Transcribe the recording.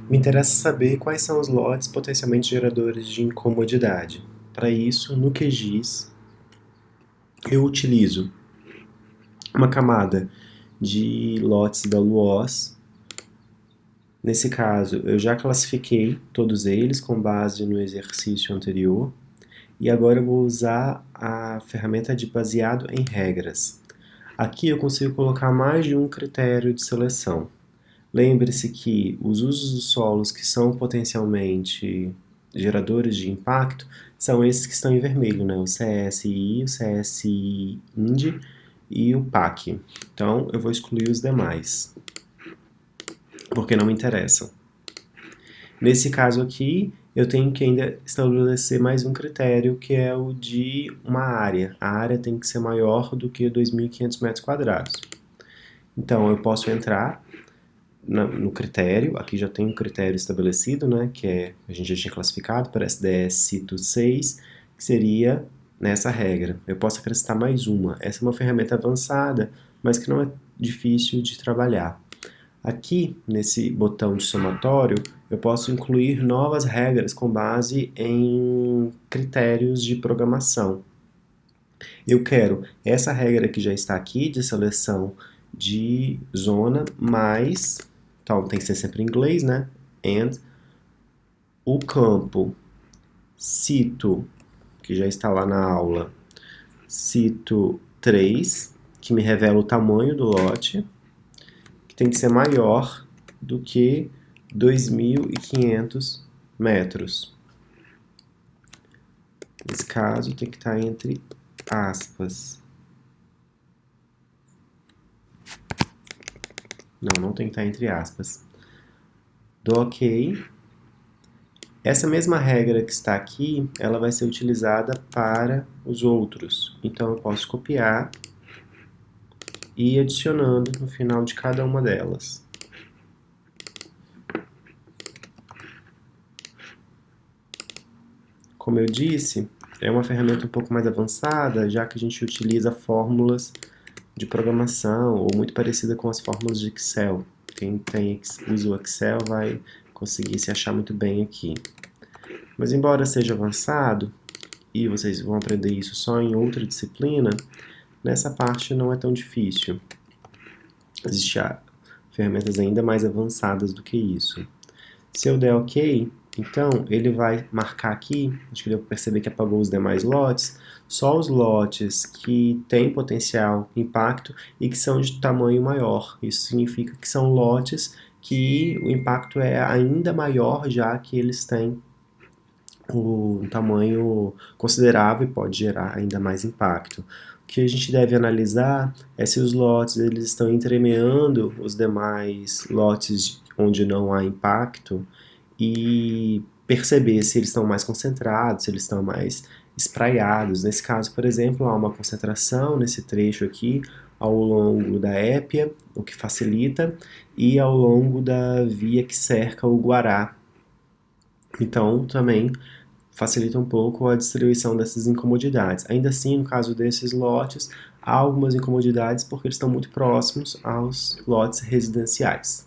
Me interessa saber quais são os lotes potencialmente geradores de incomodidade. Para isso, no QGIS, eu utilizo uma camada de lotes da LUOS. Nesse caso, eu já classifiquei todos eles com base no exercício anterior e agora eu vou usar a ferramenta de baseado em regras. Aqui eu consigo colocar mais de um critério de seleção. Lembre-se que os usos dos solos que são potencialmente geradores de impacto são esses que estão em vermelho, né? O CSI, o CSI-IND e o PAC. Então eu vou excluir os demais, porque não me interessam. Nesse caso aqui, eu tenho que ainda estabelecer mais um critério, que é o de uma área. A área tem que ser maior do que 2.500 metros quadrados. Então eu posso entrar no critério, aqui já tem um critério estabelecido, né, que a gente já tinha classificado para SDS CITO 6, que seria nessa regra. Eu posso acrescentar mais uma. Essa é uma ferramenta avançada, mas que não é difícil de trabalhar. Aqui, nesse botão de somatório, eu posso incluir novas regras com base em critérios de programação. Eu quero essa regra que já está aqui, de seleção de zona, mais, então tem que ser sempre em inglês, né? And o campo cito, que já está lá na aula, cito 3, que me revela o tamanho do lote, que tem que ser maior do que 2.500 metros. Nesse caso, tem que estar entre aspas. Não tem que estar entre aspas. Dou OK. Essa mesma regra que está aqui, ela vai ser utilizada para os outros. Então eu posso copiar e ir adicionando no final de cada uma delas. Como eu disse, é uma ferramenta um pouco mais avançada, já que a gente utiliza fórmulas de programação, ou muito parecida com as fórmulas de Excel. Quem usa o Excel vai conseguir se achar muito bem aqui. Mas embora seja avançado, e vocês vão aprender isso só em outra disciplina, nessa parte não é tão difícil. Existem ferramentas ainda mais avançadas do que isso. Se eu der OK, então ele vai marcar aqui, acho que deu para perceber que apagou os demais lotes, só os lotes que têm potencial impacto e que são de tamanho maior. Isso significa que são lotes que o impacto é ainda maior, já que eles têm um tamanho considerável e pode gerar ainda mais impacto. O que a gente deve analisar é se os lotes eles estão entremeando os demais lotes onde não há impacto e perceber se eles estão mais concentrados, se eles estão mais espraiados. Nesse caso, por exemplo, há uma concentração nesse trecho aqui ao longo da épia, o que facilita, e ao longo da via que cerca o Guará. Então, também facilita um pouco a distribuição dessas incomodidades. Ainda assim, no caso desses lotes, há algumas incomodidades porque eles estão muito próximos aos lotes residenciais.